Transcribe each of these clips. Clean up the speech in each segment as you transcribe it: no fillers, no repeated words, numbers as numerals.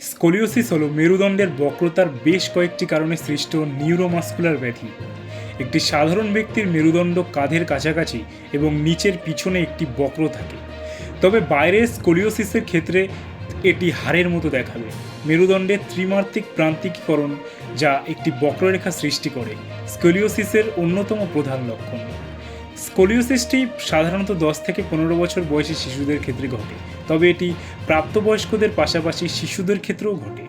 Scoliosis হলো মেরুদণ্ডের বক্রতার বেশ কয়েকটি কারণে সৃষ্ট নিউরোমাস্কুলার ব্যাধি। একটি সাধারণ ব্যক্তির মেরুদণ্ড কাঁধের কাছাকাছি এবং নিচের পিছনে একটি বক্র থাকে, তবে বাইরের স্কোলিওসিসের ক্ষেত্রে এটি হাড়ের মতো দেখাবে। মেরুদণ্ডের ত্রিমাত্রিক প্রান্তিকীকরণ, যা একটি বক্ররেখা সৃষ্টি করে, স্কোলিওসিসের অন্যতম প্রধান লক্ষণ। স্কোলিওসিসটি সাধারণত 10 থেকে 15 বছর বয়সী শিশুদের ক্ষেত্রে ঘটে, তবে এটি প্রাপ্তবয়স্কদের পাশাপাশি শিশুদের ক্ষেত্রেও ঘটে।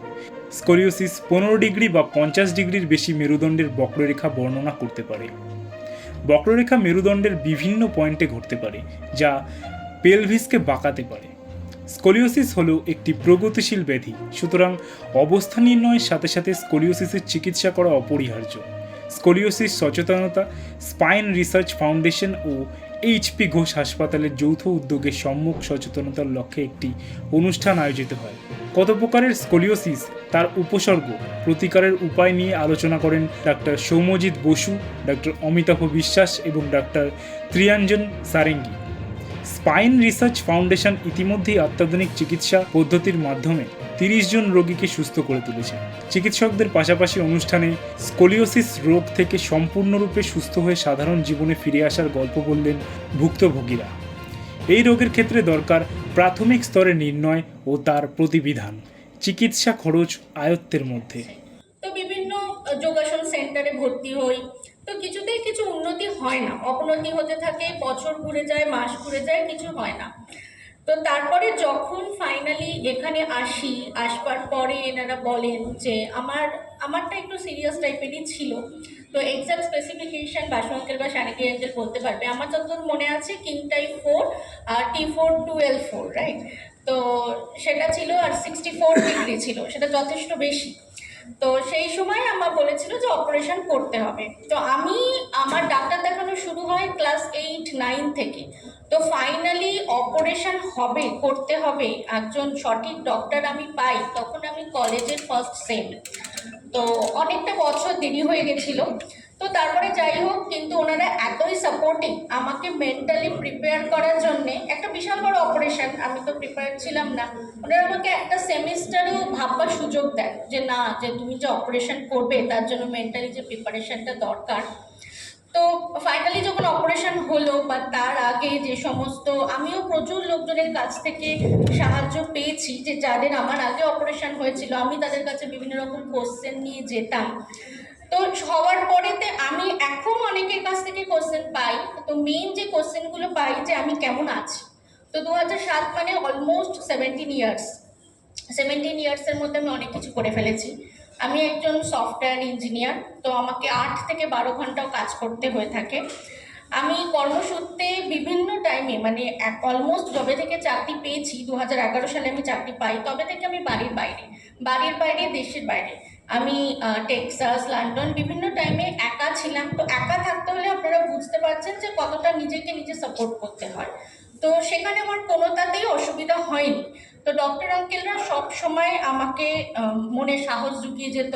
স্কোলিওসিস 15 ডিগ্রি বা 50 ডিগ্রির বেশি মেরুদণ্ডের বক্ররেখা বর্ণনা করতে পারে। বক্ররেখা মেরুদণ্ডের বিভিন্ন পয়েন্টে ঘটতে পারে, যা পেলভিসকে বাঁকাতে পারে। স্কোলিওসিস হলো একটি প্রগতিশীল ব্যাধি, সুতরাং অবস্থা নির্ণয়ের সাথে সাথে স্কোলিওসিসের চিকিৎসা করা অপরিহার্য। স্কোলিওসিস সচেতনতা স্পাইন রিসার্চ ফাউন্ডেশন ও এইচপি ঘোষ হাসপাতালের যৌথ উদ্যোগে সম্মুখ সচেতনতার লক্ষ্যে একটি অনুষ্ঠান আয়োজিত হয়। কত প্রকারের স্কোলিওসিস, তার উপসর্গ, প্রতিকারের উপায় নিয়ে আলোচনা করেন ডাক্তার সৌম্যজিৎ বসু, ডাক্তার অমিতাভ বিশ্বাস এবং doctor Triyanjan Sarengi. Spine research foundation ইতিমধ্যেই অত্যাধুনিক চিকিৎসা পদ্ধতির মাধ্যমে 30 জন রোগীকে সুস্থ করে তুলেছে। চিকিৎসকদের পাশাপাশি অনুষ্ঠানে স্কোলিওসিস রোগ থেকে সম্পূর্ণরূপে সুস্থ হয়ে সাধারণ জীবনে ফিরে আসার গল্প বললেন ভুক্তভোগীরা। এই রোগের ক্ষেত্রে দরকার প্রাথমিক স্তরে নির্ণয় ও তার প্রতিবিধান, চিকিৎসা খরচ আয়ত্তের মধ্যে। তো বিভিন্ন যোগাসন সেন্টারে ভর্তি হই, তো কিছুতেই কিছু উন্নতি হয় না, অবনতি হতে থাকে, বছর ঘুরে যায়, মাস ঘুরে যায়, কিছু হয় না। তো তারপরে যখন ফাইনালি এখানে আসবার পরে এনারা বলেন যে আমারটা একটু সিরিয়াস টাইপেরই ছিল। তো এক্সাক্ট স্পেসিফিকেশন বাসু আঙ্কেল বা শানিকি আঙ্কেল বলতে পারবে। আমার যতদূর মনে আছে কিং টাইপ 4 আর T4 12 4, রাইট? তো সেটা ছিল, আর 64 ডিগ্রি ছিল, সেটা যথেষ্ট বেশি। তো সেই সময় আমার বলেছিল যে অপারেশন করতে হবে। তো আমার ডাক্তার দেখানো শুরু হয় ক্লাস 8-9 থেকে। তো ফাইনালি অপারেশন করতে হবে, একজন সঠিক ডক্টর আমি পাই তখন আমি কলেজের ফার্স্ট সেম। তো অনেকটা বছর দেরি হয়ে গেছিল। তো তারপরে যাই হোক, কিন্তু ওনারা এতই সাপোর্টিভ, আমাকে মেন্টালি প্রিপেয়ার করার জন্যে, একটা বিশাল বড় অপারেশন, আমি তো প্রিপেয়ার ছিলাম না। ওনারা আমাকে একটা সেমিস্টারও ভাববার সুযোগ দেয় যে না, যে তুমি যে অপারেশন করবে তার জন্য মেন্টালি যে প্রিপারেশনটা দরকার। তো ফাইনালি যখন অপারেশন হলো বা তার আগে যে সমস্ত, আমিও প্রচুর লোকজনের কাছ থেকে সাহায্য পেয়েছি, যে যাদের আমার আগে অপারেশন হয়েছিল, আমি তাদের কাছে বিভিন্ন রকম কোশ্চেন নিয়ে যেতাম। তো হওয়ার পরেতে আমি এখন অনেকের কাছ থেকে কোশ্চেন পাই। তো মেইন যে কোশ্চেনগুলো পাই যে আমি কেমন আছি। তো 2007 মানে অলমোস্ট 17 ইয়ার্সের মধ্যে আমি অনেক কিছু করে ফেলেছি। আমি একজন সফটওয়্যার ইঞ্জিনিয়ার, তো আমাকে 8 থেকে 12 ঘন্টাও কাজ করতে হয়ে থাকে। আমি কর্মসূত্রে বিভিন্ন টাইমে, মানে অলমোস্ট যবে থেকে চাকরি পেয়েছি, 2011 সালে আমি চাকরি পাই, তবে থেকে আমি বাড়ির বাইরে দেশের বাইরে, আমি টেক্সাস, লন্ডন, বিভিন্ন টাইমে একা ছিলাম। তো একা থাকতে হলে আপনারা বুঝতে পারছেন যে কতটা নিজেকে নিজে সাপোর্ট করতে হয়। তো সেখানে আমার কোনোটাতেই অসুবিধা হয়নি। তো ডক্টর আঙ্কেলরা সব সময় আমাকে মনে সাহস জুগিয়ে যেত।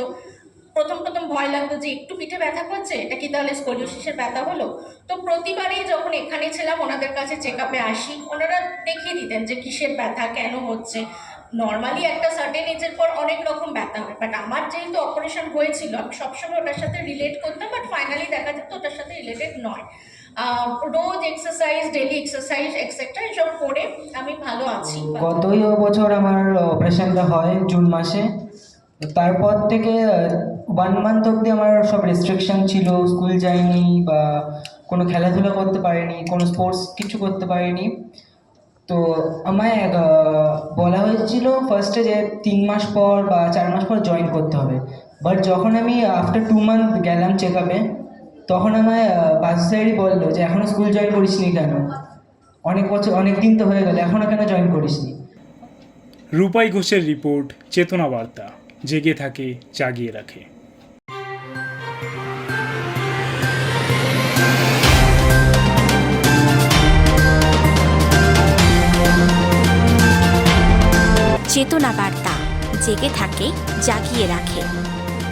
প্রথম ভয় লাগতো যে একটু পিঠে ব্যথা করছে, এটা কি তাহলে স্কোলিওসিসের ব্যথা হলো? তো প্রতিবারই যখন এখানে ছিলাম, ওনাদের কাছে চেক আপে আসি, ওনারা দেখিয়ে দিতেন যে কিসের ব্যথা, কেন হচ্ছে। নর্মালি একটা সার্টেন এজের পর অনেক রকম ব্যথা হয়, বাট আমার যেহেতু অপারেশন হয়েছিল, আমি সবসময় ওটার সাথে রিলেট করতাম, বাট ফাইনালি দেখা যেত ওটার সাথে রিলেটেড নয়। রোজ এক্সারসাইজ, ডেলি এক্সারসাইজ এক্সেট্রা এসব করে আমি ভালো আছি। গতই বছর আমার অপারেশনটা হয় জুন মাসে। তারপর থেকে 1 মান্থ অবধি আমার সব রেস্ট্রিকশন ছিল, স্কুল যাইনি বা কোনো খেলাধুলা করতে পারিনি, কোনো স্পোর্টস কিছু করতে পারিনি। তো আমায় বলা হয়েছিল ফার্স্টে যে 3 মাস পর বা 4 মাস পর জয়েন করতে হবে। বাট যখন আমি আফটার 2 মান্থ গেলাম চেক আপে, তখন আমায় বাসু স্যারই বললো যে এখনও স্কুল জয়েন করিসনি কেন, অনেক দিন তো হয়ে গেল, এখনও কেন জয়েন করিসনি। রূপাই ঘোষের রিপোর্ট, চেতনা বার্তা, জেগে থাকে, জাগিয়ে রাখে। চেতনা বার্তা, জেগে থাকে, জাগিয়ে রাখে।